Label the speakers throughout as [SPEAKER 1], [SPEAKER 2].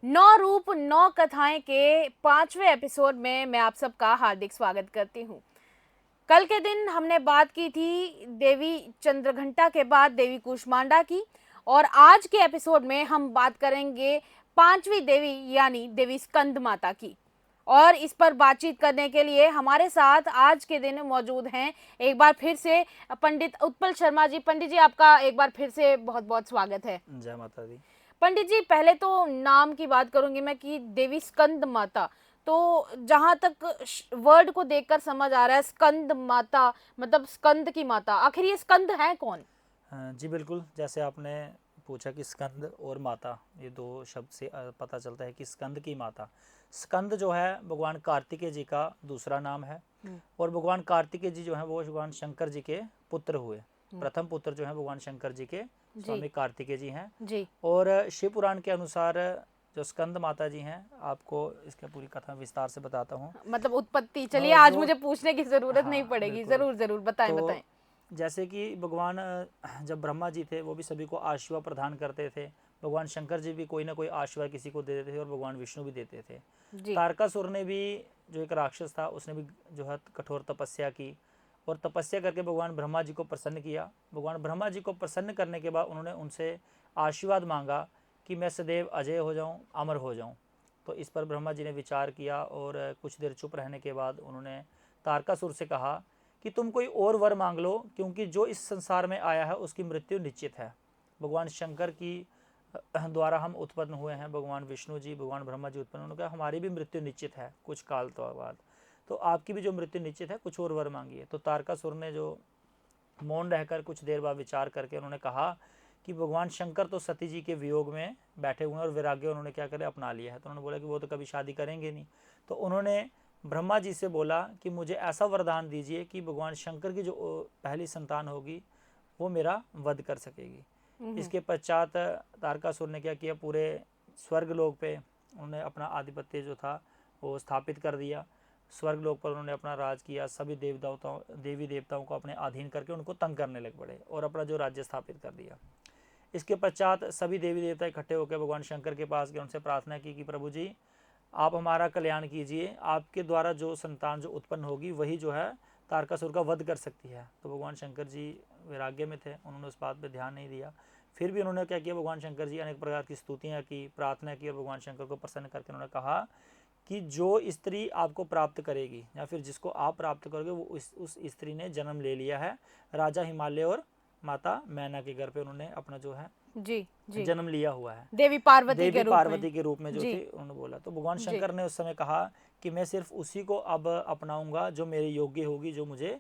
[SPEAKER 1] नौ रूप नौ कथाएं के 5वें एपिसोड में मैं आप सबका हार्दिक स्वागत करती हूँ। कल के दिन हमने बात की थी देवी चंद्रघंटा के बाद देवी कूष्मांडा की, और आज के एपिसोड में हम बात करेंगे पांचवी देवी यानी देवी स्कंद माता की। और इस पर बातचीत करने के लिए हमारे साथ आज के दिन मौजूद हैं एक बार फिर से पंडित उत्पल शर्मा जी। पंडित जी, आपका एक बार फिर से बहुत बहुत स्वागत है।
[SPEAKER 2] जय माता दी।
[SPEAKER 1] पंडित जी, पहले तो नाम की बात करूंगी मैं कि देवी स्कंद माता। तो जहां तक वर्ड को देखकर समझ आ रहा है, स्कंद माता मतलब स्कंद की माता, आखिर ये स्कंद है कौन?
[SPEAKER 2] जी बिल्कुल, जैसे आपने पूछा कि स्कंद और माता, ये दो शब्द से पता चलता है कि स्कंद की माता। स्कंद जो है भगवान कार्तिकेय जी का दूसरा नाम है। और भगवान कार्तिकेय जी जो है वो भगवान शंकर जी के पुत्र हुए। प्रथम पुत्र जो है भगवान शंकर जी के स्वामी कार्तिकेय जी हैं
[SPEAKER 1] जी।
[SPEAKER 2] और शिव पुराण के अनुसार जो स्कंद माता जी हैं, आपको इसका पूरी कथा विस्तार से बताता हूँ।
[SPEAKER 1] मतलब उत्पत्ति, चलिए आज
[SPEAKER 2] जो
[SPEAKER 1] मुझे पूछने की जरूरत नहीं
[SPEAKER 2] हाँ
[SPEAKER 1] पड़ेगी,
[SPEAKER 2] बिल्कुल।
[SPEAKER 1] जरूर जरूर बताएं बताएं।
[SPEAKER 2] तो जैसे कि भगवान जब ब्रह्मा जी थे वो भी सभी को आशीर्वाद प्रदान करते थे। भगवान शंकर जी भी कोई ना कोई आशीर्वाद किसी को देते थे और भगवान विष्णु भी देते थे।
[SPEAKER 1] जी।
[SPEAKER 2] तारकासुर ने भी, जो एक राक्षस था, उसने भी जो है कठोर तपस्या की और तपस्या करके भगवान ब्रह्मा जी को प्रसन्न किया। भगवान ब्रह्मा जी को प्रसन्न करने के बाद उन्होंने उनसे आशीर्वाद मांगा कि मैं सदैव अजय हो जाऊं, अमर हो जाऊं। तो इस पर ब्रह्मा जी ने विचार किया और कुछ देर चुप रहने के बाद उन्होंने तारकासुर से कहा कि तुम कोई और वर मांग लो, क्योंकि जो इस संसार में आया है उसकी मृत्यु निश्चित है। भगवान शंकर की द्वारा हम उत्पन्न हुए हैं, भगवान विष्णु जी, भगवान ब्रह्मा जी उत्पन्न, उन्होंने कहा हमारी भी मृत्यु निश्चित है कुछ काल तो बाद, तो आपकी भी जो मृत्यु निश्चित है, कुछ और वर मांगिए। तो तारकासुर ने जो मौन रहकर कुछ देर बाद विचार करके उन्होंने कहा कि भगवान शंकर तो सती जी के वियोग में बैठे हुए हैं और वैराग्य उन्होंने क्या करे अपना लिया है। तो उन्होंने बोला कि वो तो कभी शादी करेंगे नहीं। तो उन्होंने ब्रह्मा जी से बोला कि मुझे ऐसा वरदान दीजिए कि भगवान शंकर की जो पहली संतान होगी वो मेरा वध कर सकेगी। इसके पश्चात तारकासुर ने क्या किया, पूरे स्वर्ग लोक पे उन्होंने अपना आधिपत्य जो था वो स्थापित कर दिया। स्वर्ग लोक पर उन्होंने अपना राज किया, सभी देवी देवताओं को अपने अधीन करके उनको तंग करने लग पड़े और अपना जो राज्य स्थापित कर दिया। इसके पश्चात सभी देवी देवता इकट्ठे होकर भगवान शंकर के पास गए, उनसे प्रार्थना की कि प्रभु जी आप हमारा कल्याण कीजिए, आपके द्वारा जो संतान जो उत्पन्न होगी वही जो है तारकासुर का वध कर सकती है। तो भगवान शंकर जी वैराग्य में थे, उन्होंने उस बात पर ध्यान नहीं दिया। फिर भी उन्होंने क्या किया, भगवान शंकर जी अनेक प्रकार की स्तुतियाँ की, प्रार्थना की और भगवान शंकर को प्रसन्न करके उन्होंने कहा कि जो स्त्री आपको प्राप्त करेगी या फिर जिसको आप प्राप्त करोगे वो उस स्त्री ने जन्म ले लिया है राजा हिमालय और माता मैना के घर पे, उन्होंने अपना जो है
[SPEAKER 1] जी। जी।
[SPEAKER 2] जन्म लिया हुआ है।
[SPEAKER 1] देवी पार्वती के
[SPEAKER 2] देवी
[SPEAKER 1] रूप में।
[SPEAKER 2] पार्वती के रूप में जो
[SPEAKER 1] जी।
[SPEAKER 2] थे, उन्होंने बोला। तो भगवान
[SPEAKER 1] जी।
[SPEAKER 2] शंकर ने उस समय कहा कि मैं सिर्फ उसी को अब अपनाऊंगा जो मेरे योग्य होगी, जो मुझे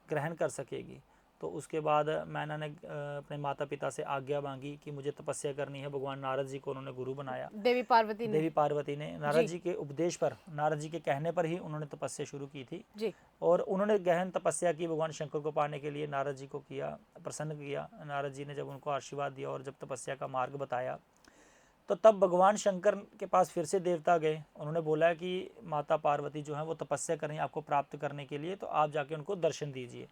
[SPEAKER 2] ग्रहण कर सकेगी। तो उसके बाद मैना ने अपने माता पिता से आज्ञा मांगी कि मुझे तपस्या करनी है। भगवान नारद जी को उन्होंने गुरु बनाया।
[SPEAKER 1] देवी पार्वती ने।
[SPEAKER 2] देवी पार्वती ने नारद
[SPEAKER 1] जी।
[SPEAKER 2] जी के उपदेश पर, नारद जी के कहने पर ही उन्होंने तपस्या शुरू की थी
[SPEAKER 1] जी।
[SPEAKER 2] और उन्होंने गहन तपस्या की भगवान शंकर को पाने के लिए। नारद जी को किया, प्रसन्न किया। नारद जी ने जब उनको आशीर्वाद दिया और जब तपस्या का मार्ग बताया, तो तब भगवान शंकर के पास फिर से देवता गए। उन्होंने बोला कि माता पार्वती जो है वो तपस्या कर रही हैं आपको प्राप्त करने के लिए, तो आप जाके उनको दर्शन दीजिए।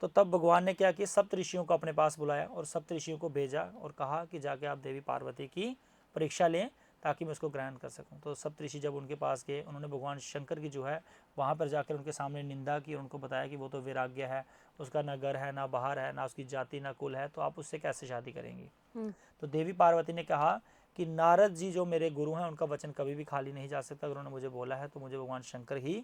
[SPEAKER 2] तो तब भगवान ने क्या किया, सप्त ऋषियों को अपने पास बुलाया और सप्त ऋषियों को भेजा और कहा कि जाके आप देवी पार्वती की परीक्षा लें ताकि मैं उसको ग्रहण कर सकूं। तो सप्त ऋषि जब उनके पास गए, उन्होंने भगवान शंकर की जो है वहाँ पर जाकर उनके सामने निंदा की और उनको बताया कि वो तो वैराग्य है, उसका ना घर है, ना बाहर है, ना उसकी जाति, ना कुल है, तो आप उससे कैसे शादी करेंगी। तो देवी पार्वती ने कहा कि नारद जी जो मेरे गुरु हैं उनका वचन कभी भी खाली नहीं जा सकता। अगर उन्होंने मुझे बोला है तो मुझे भगवान शंकर ही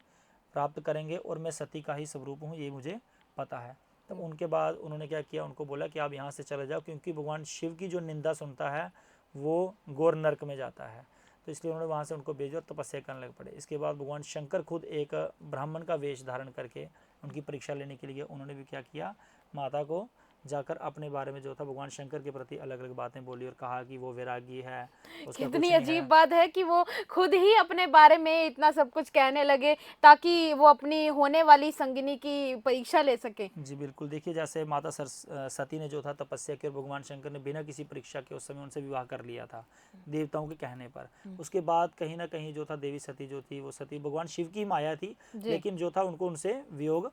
[SPEAKER 2] प्राप्त करेंगे और मैं सती का ही स्वरूप हूँ, ये मुझे पता है। तो उनके बाद उन्होंने क्या किया, उनको बोला कि आप यहाँ से चले जाओ, क्योंकि भगवान शिव की जो निंदा सुनता है वो घोर नरक में जाता है। तो इसलिए उन्होंने वहाँ से उनको भेजा और तपस्या करने लग पड़े। इसके बाद भगवान शंकर खुद एक ब्राह्मण का वेश धारण करके उनकी परीक्षा लेने के लिए उन्होंने भी क्या किया, माता को जाकर अपने बारे में जो था भगवान शंकर के प्रति अलग अलग बातें बोली और कहा कि वो वैरागी है, उसका
[SPEAKER 1] कितनी
[SPEAKER 2] कुछ नहीं
[SPEAKER 1] अजीब
[SPEAKER 2] है।
[SPEAKER 1] बात है कि वो खुद ही अपने बारे में इतना सब कुछ कहने लगे ताकि वो अपनी होने वाली संगिनी की परीक्षा ले सके।
[SPEAKER 2] जी बिल्कुल, देखिए जैसे माता सती ने जो था तपस्या की और भगवान शंकर ने बिना किसी परीक्षा के उस समय उनसे विवाह कर लिया था देवताओं के कहने पर। उसके बाद कहीं ना कहीं जो था देवी सती जो थी, वो सती भगवान शिव की माया थी, लेकिन जो था उनको उनसे वियोग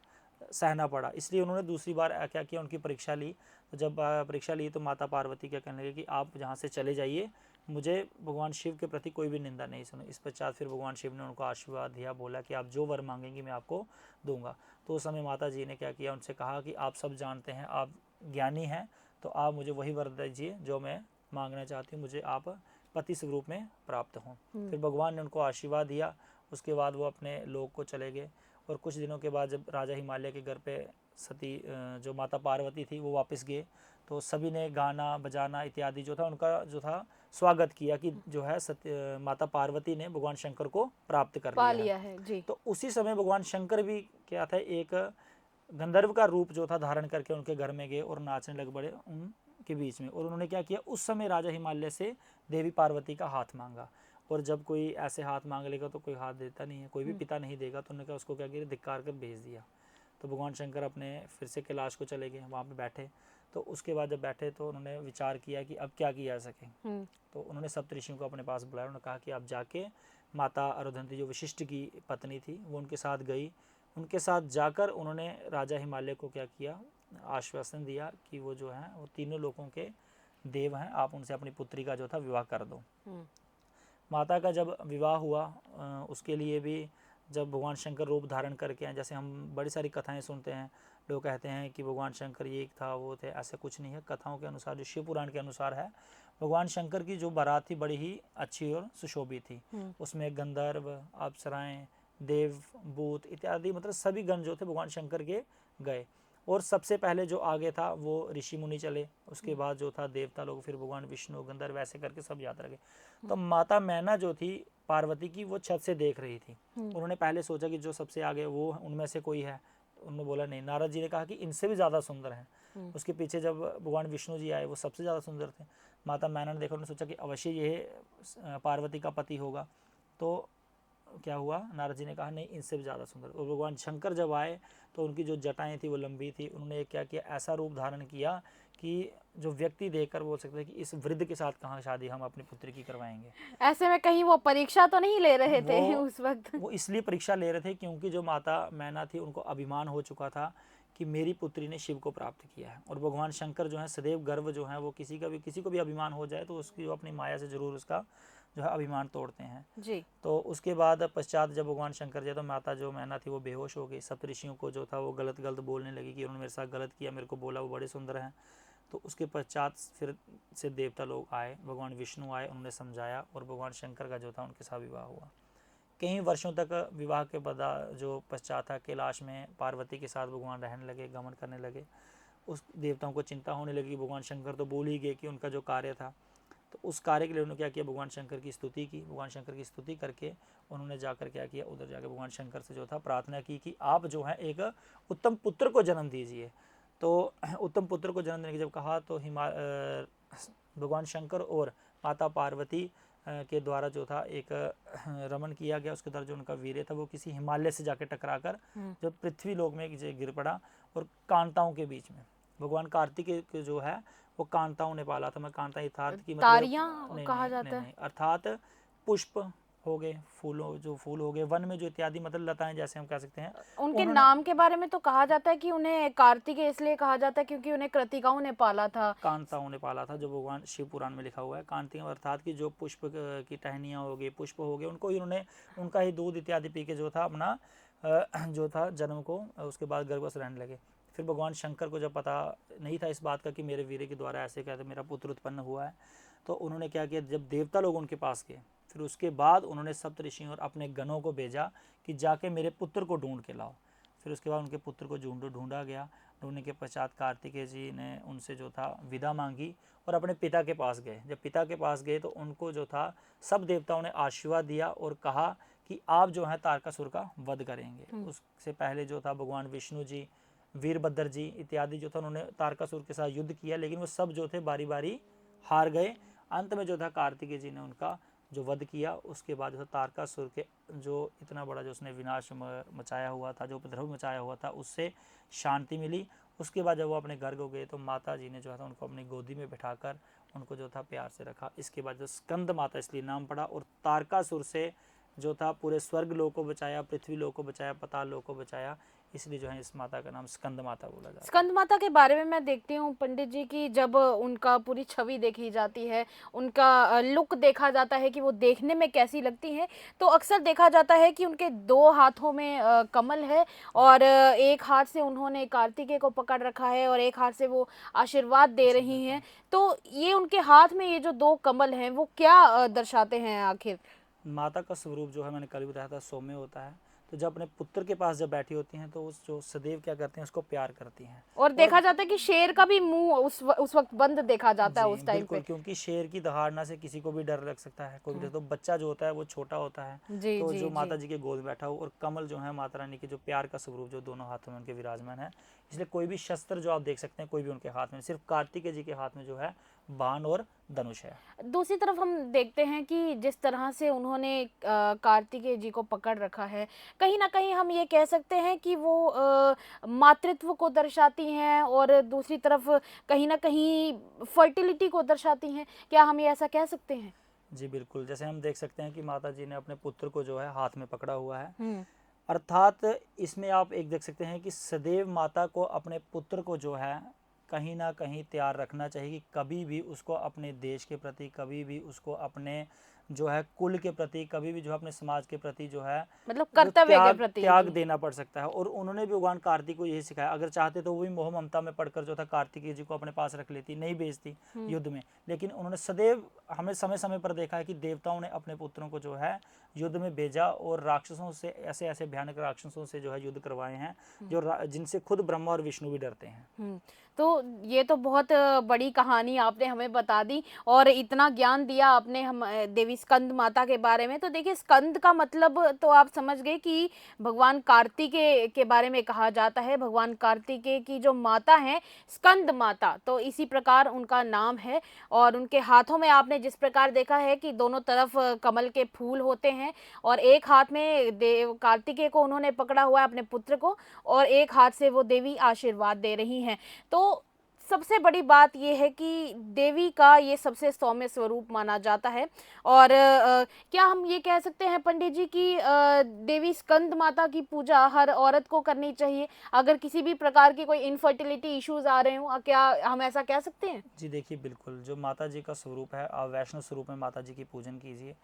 [SPEAKER 2] सहना पड़ा। इसलिए उन्होंने दूसरी बार क्या किया, उनकी परीक्षा ली। तो जब परीक्षा ली तो माता पार्वती क्या कहने लगी कि आप जहाँ से चले जाइए, मुझे भगवान शिव के प्रति कोई भी निंदा नहीं सुनी। इस पश्चात फिर भगवान शिव ने उनको आशीर्वाद दिया, बोला कि आप जो वर मांगेंगी मैं आपको दूंगा। तो उस समय माता जी ने क्या किया, उनसे कहा कि आप सब जानते हैं, आप ज्ञानी हैं, तो आप मुझे वही वर दीजिए जो मैं मांगना चाहती हूँ, मुझे आप पति स्वरूप में प्राप्त हों। फिर भगवान ने उनको आशीर्वाद दिया। उसके बाद वो अपने लोक को चले गए। और कुछ दिनों के बाद जब राजा हिमालय के घर पे सती जो माता पार्वती थी वो वापस गए, तो सभी ने गाना बजाना इत्यादि जो था उनका जो था स्वागत किया कि जो है माता पार्वती ने भगवान शंकर को प्राप्त कर
[SPEAKER 1] पा
[SPEAKER 2] लिया
[SPEAKER 1] लिया है जी।
[SPEAKER 2] तो उसी समय भगवान शंकर भी क्या था, एक गंधर्व का रूप जो था धारण करके उनके घर में गए और नाचने लग पड़े उनके बीच में। और उन्होंने क्या किया, उस समय राजा हिमालय से देवी पार्वती का हाथ मांगा। और जब कोई ऐसे हाथ मांग लेगा तो कोई हाथ देता नहीं है, कोई भी पिता नहीं देगा, तो उन्होंने कहा उसको क्या किया, धिक्कार कर भेज दिया। तो भगवान शंकर अपने फिर से कैलाश को चले गए, वहाँ पे बैठे। तो उसके बाद जब बैठे तो उन्होंने विचार किया कि अब क्या किया जा सके। तो उन्होंने सप्तऋषियों को अपने पास बुलाया। उन्होंने कहा कि आप जाके माता अरुंधति जो वशिष्ठ की पत्नी थी वो उनके साथ गई। उनके साथ जाकर उन्होंने राजा हिमालय को क्या किया, आश्वासन दिया कि वो जो है वो तीनों लोगों के देव हैं, आप उनसे अपनी पुत्री का जो था विवाह कर दो। माता का जब विवाह हुआ उसके लिए भी जब भगवान शंकर रूप धारण करके आए, जैसे हम बड़ी सारी कथाएं सुनते हैं, लोग कहते हैं कि भगवान शंकर ये था वो थे, ऐसा कुछ नहीं है। कथाओं के अनुसार जो शिव पुराण के अनुसार है, भगवान शंकर की जो बारात थी बड़ी ही अच्छी और सुशोभित थी। उसमें गंधर्व, अप्सराएं, देव, भूत इत्यादि मतलब सभी गण जो थे भगवान शंकर के गए। और सबसे पहले जो आगे था वो ऋषि मुनि चले, उसके बाद जो था देवता लोग, फिर भगवान विष्णु, गंधर्व, ऐसे करके सब यात्रा गए। तो माता मैना जो थी पार्वती की, वो छत से देख रही थी। उन्होंने पहले सोचा कि जो सबसे आगे वो उनमें से कोई है। उन्होंने बोला नहीं। नारद जी ने कहा कि इनसे भी ज़्यादा सुंदर हैं। उसके पीछे जब भगवान विष्णु जी आए वो सबसे ज़्यादा सुंदर थे। माता मैना ने देखा, उन्होंने सोचा कि अवश्य ये पार्वती का पति होगा। तो क्या हुआ, नारद जी ने कहा नहीं, इनसे भी ज़्यादा सुंदर। और भगवान शंकर जब आए तो उनकी जो जटाएं थी वो लंबी थी। उन्होंने क्या किया, ऐसा रूप धारण किया कि जो व्यक्ति देखकर बोल सकते हैं कि इस वृद्ध के साथ कहाँ शादी हम अपनी पुत्री की करवाएंगे।
[SPEAKER 1] ऐसे में कहीं वो परीक्षा तो नहीं ले रहे थे उस वक्त?
[SPEAKER 2] वो इसलिए परीक्षा ले रहे थे क्योंकि जो माता मैना थी उनको अभिमान हो चुका था कि मेरी पुत्री ने शिव को प्राप्त किया है। और भगवान शंकर जो है सदैव गर्व जो है वो किसी को भी अभिमान हो जाए तो उसकी वो अपनी माया से जरूर उसका जो है अभिमान तोड़ते हैं
[SPEAKER 1] जी।
[SPEAKER 2] तो उसके बाद पश्चात जब भगवान शंकर जी, तो माता जो मैना थी वो बेहोश हो गई। सप्तऋषियों को जो था वो गलत गलत बोलने लगी कि उन्होंने मेरे साथ गलत किया, मेरे को बोला वो बड़े सुंदर हैं। तो उसके पश्चात फिर से देवता लोग आए, भगवान विष्णु आए, उन्होंने समझाया और भगवान शंकर का जो था उनके साथ विवाह हुआ। कई वर्षों तक विवाह के बाद जो पश्चात था कैलाश में पार्वती के साथ भगवान रहने लगे, गमन करने लगे। उस देवताओं को चिंता होने लगी, भगवान शंकर तो बोल ही गए कि उनका जो कार्य था, तो उस कार्य के लिए उन्होंने क्या किया, भगवान शंकर की स्तुति की। भगवान शंकर की स्तुति करके उन्होंने जाकर क्या किया, उधर जाकर भगवान शंकर से जो था प्रार्थना की कि आप जो है एक उत्तम पुत्र को जन्म दीजिए। तो उत्तम पुत्र को जन्म देने की जब कहा तो भगवान शंकर और माता पार्वती के द्वारा जो था एक रमन किया गया। उसके द्वारा जो उनका वीर्य था वो किसी हिमालय से जाकर टकराकर जो पृथ्वी लोक में गिर पड़ा और कांताओं के बीच में। भगवान कार्तिक जो है वो कांताओं ने पाला था। मैं कांता यथार्थ की मतलब
[SPEAKER 1] तारियां कहा जाता है।
[SPEAKER 2] नहीं, अर्थात पुष्प हो गए, फूलों जो फूल हो गए, वन में जो इत्यादि मतलब लताएं जैसे हम कह सकते हैं।
[SPEAKER 1] उनके नाम के बारे में तो कहा जाता है कि उन्हें कार्तिकेय इसलिए कहा जाता है क्योंकि उन्हें कृतिकाओं ने पाला था,
[SPEAKER 2] कांताओं ने पाला था, जो भगवान शिव पुराण में लिखा हुआ है। कांतियों अर्थात की जो पुष्प की टहनियाँ हो गई, पुष्प हो गए, उनको ही उन्होंने उनका ही दूध इत्यादि पी के जो था अपना जो था जन्म को उसके बाद गर्भवश रहने लगे। फिर भगवान शंकर को जब पता नहीं था इस बात का कि मेरे वीर्य के द्वारा ऐसे कहते मेरा पुत्र उत्पन्न हुआ है, तो उन्होंने क्या किया, जब देवता लोग उनके पास गए फिर उसके बाद उन्होंने सप्तऋषियों और अपने गणों को भेजा कि जाके मेरे पुत्र को ढूंढ के लाओ। फिर उसके बाद उनके पुत्र को ढूंढा गया। ढूंढने के पश्चात कार्तिकेय जी ने उनसे जो था विदा मांगी और अपने पिता के पास गए। जब पिता के पास गए तो उनको जो था सब देवताओं ने आशीर्वाद दिया और कहा कि आप जो है तारकासुर का वध करेंगे। उससे पहले जो था भगवान विष्णु जी, वीरभद्र जी इत्यादि जो था उन्होंने तारकासुर के साथ युद्ध किया, लेकिन वो सब जो थे बारी बारी हार गए। अंत में जो था कार्तिकेय जी ने उनका जो वध किया। उसके बाद जो तारकासुर के जो इतना बड़ा जो उसने विनाश मचाया हुआ था, जो उपद्रव मचाया हुआ था, उससे शांति मिली। उसके बाद जब वो अपने घर को गए तो माता जी ने जो था उनको अपनी गोदी में बिठाकर उनको जो था प्यार से रखा। इसके बाद जो स्कंद माता इसलिए नाम पड़ा। और तारकासुर से जो था पूरे स्वर्ग लोक को बचाया, पृथ्वी लोक को बचाया, पाताल लोक को बचाया। इसलिए जो है इस माता का नाम स्कंद माता बोला जाता है।
[SPEAKER 1] स्कंद माता के बारे में मैं देखती हूँ पंडित जी की, जब उनका पूरी छवि देखी जाती है, उनका लुक देखा जाता है कि वो देखने में कैसी लगती हैं, तो अक्सर देखा जाता है कि उनके 2 हाथों में कमल है और एक हाथ से उन्होंने कार्तिकेय को पकड़ रखा है और एक हाथ से वो आशीर्वाद दे रही हैं। तो ये उनके हाथ में ये जो 2 कमल हैं वो क्या दर्शाते हैं आखिर?
[SPEAKER 2] माता का स्वरूप जो है मैंने कल भी बताया था सौम्य होता है। तो जब अपने पुत्र के पास जब बैठी होती हैं तो उस जो सदैव क्या करती हैं उसको प्यार करती हैं।
[SPEAKER 1] और देखा जाता है कि शेर का भी मुंह उस वक्त बंद देखा जाता है
[SPEAKER 2] जी
[SPEAKER 1] उस टाइम
[SPEAKER 2] बिल्कुल,
[SPEAKER 1] पे।
[SPEAKER 2] क्योंकि शेर की दहाड़ना से किसी को भी डर लग सकता है, कोई भी तो बच्चा जो होता है वो छोटा होता है।
[SPEAKER 1] जी
[SPEAKER 2] तो
[SPEAKER 1] जी
[SPEAKER 2] जो
[SPEAKER 1] जी।
[SPEAKER 2] माता जी के गोद बैठा हो और कमल जो है माता रानी के जो प्यार का स्वरूप जो दोनों हाथों में उनके विराजमान है, इसलिए कोई भी शस्त्र जो आप देख सकते हैं कोई भी उनके हाथ में, सिर्फ कार्तिकेय जी के हाथ में जो है बाण और धनुष है।
[SPEAKER 1] दूसरी तरफ हम देखते हैं कि जिस तरह से उन्होंने कार्तिकेय जी को पकड़ रखा है, कहीं ना कहीं हम ये कह सकते हैं कि वो मातृत्व को दर्शाती हैं और दूसरी तरफ कहीं ना कहीं फर्टिलिटी को दर्शाती हैं। क्या हम ये ऐसा कह सकते हैं?
[SPEAKER 2] जी बिल्कुल, जैसे हम देख सकते हैं कि माता जी ने अपने पुत्र को जो है हाथ में पकड़ा हुआ है,
[SPEAKER 1] हम्म।
[SPEAKER 2] अर्थात इसमें आप एक देख सकते हैं कि सदैव माता को अपने पुत्र को जो है कहीं ना कहीं तैयार रखना चाहिए कि कभी भी उसको अपने देश के प्रति, कभी भी उसको अपने जो है कुल के प्रति, कभी भी जो है अपने समाज के प्रति जो है
[SPEAKER 1] मतलब
[SPEAKER 2] जो
[SPEAKER 1] कर्तव्य के
[SPEAKER 2] त्याग
[SPEAKER 1] प्रति
[SPEAKER 2] त्याग
[SPEAKER 1] जी।
[SPEAKER 2] देना पड़ सकता है। और उन्होंने भी भगवान कार्तिक को यही सिखाया, अगर चाहते तो वो भी मोह ममता में पड़कर जो था कार्तिकेय जी को अपने पास रख लेती, नहीं भेजती युद्ध में, लेकिन उन्होंने सदैव हमें समय समय पर देखा है कि देवताओं ने अपने पुत्रों को जो है युद्ध में भेजा और राक्षसों से, ऐसे ऐसे भयानक राक्षसों से जो है युद्ध करवाए हैं जो जिनसे खुद ब्रह्मा और विष्णु भी डरते हैं।
[SPEAKER 1] तो ये तो बहुत बड़ी कहानी आपने हमें बता दी और इतना ज्ञान दिया आपने हम देवी स्कंद माता के बारे में। तो देखिए, स्कंद का मतलब तो आप समझ गए कि भगवान कार्तिकेय के बारे में कहा जाता है। भगवान कार्तिकेय की जो माता है स्कंद माता, तो इसी प्रकार उनका नाम है। और उनके हाथों में आपने जिस प्रकार देखा है कि दोनों तरफ कमल के फूल होते हैं और एक हाथ में देव कार्तिकेय को उन्होंने पकड़ा हुआ है अपने पुत्र को और एक हाथ से वो देवी आशीर्वाद दे रही हैं। तो सबसे बड़ी बात यह है कि देवी का ये सबसे सौम्य स्वरूप माना जाता है। और क्या हम ये कह सकते हैं पंडित जी कि देवी स्कंद माता की पूजा हर औरत को करनी चाहिए अगर किसी भी प्रकार की कोई इनफर्टिलिटी इश्यूज आ रहे हो? क्या हम ऐसा कह सकते हैं?
[SPEAKER 2] जी देखिए बिल्कुल, जो माता जी का स्वरूप है आप वैष्णव स्वरूप में माता जी की पूजन कीजिए।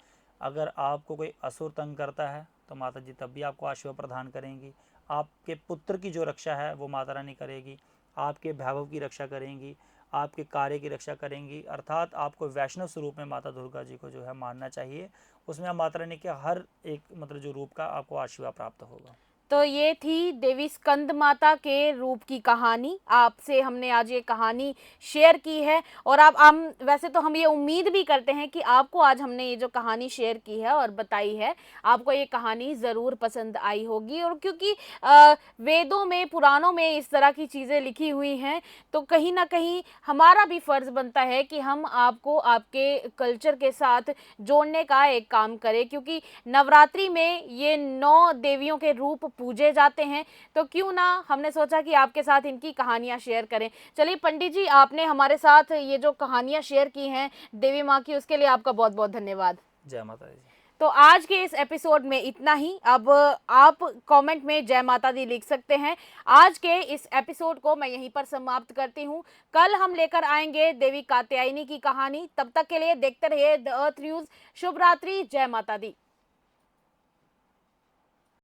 [SPEAKER 2] अगर आपको कोई असुर तंग करता है तो माता जी तब भी आपको आशीर्वाद प्रदान करेंगी। आपके पुत्र की जो रक्षा है वो माता रानी करेगी, आपके वैभव की रक्षा करेंगी, आपके कार्य की रक्षा करेंगी। अर्थात आपको वैष्णव स्वरूप में माता दुर्गा जी को जो है मानना चाहिए, उसमें आप माता रानी के हर एक मतलब जो रूप का आपको आशीर्वाद प्राप्त होगा।
[SPEAKER 1] तो ये थी देवी स्कंद माता के रूप की कहानी। आपसे हमने आज ये कहानी शेयर की है और आप हम वैसे तो हम ये उम्मीद भी करते हैं कि आपको आज हमने ये जो कहानी शेयर की है और बताई है, आपको ये कहानी ज़रूर पसंद आई होगी। और क्योंकि वेदों में, पुराणों में इस तरह की चीज़ें लिखी हुई हैं, तो कहीं ना कहीं हमारा भी फ़र्ज़ बनता है कि हम आपको आपके कल्चर के साथ जोड़ने का एक काम करें। क्योंकि नवरात्रि में ये 9 देवियों के रूप पूजे जाते हैं, तो क्यों ना हमने सोचा कि आपके साथ इनकी कहानियां शेयर करें। चलिए पंडित जी, आपने हमारे साथ ये जो कहानियां शेयर की हैं देवी माँ की, उसके लिए आपका बहुत बहुत धन्यवाद।
[SPEAKER 2] जय माता दी।
[SPEAKER 1] तो आज के इस एपिसोड में इतना ही। अब आप कमेंट में जय माता दी लिख सकते हैं। आज के इस एपिसोड को मैं यहीं पर समाप्त करती हूं। कल हम लेकर आएंगे देवी कात्यायनी की कहानी। तब तक के लिए देखते रहिए द अर्थ न्यूज। शुभ रात्रि, जय माता दी।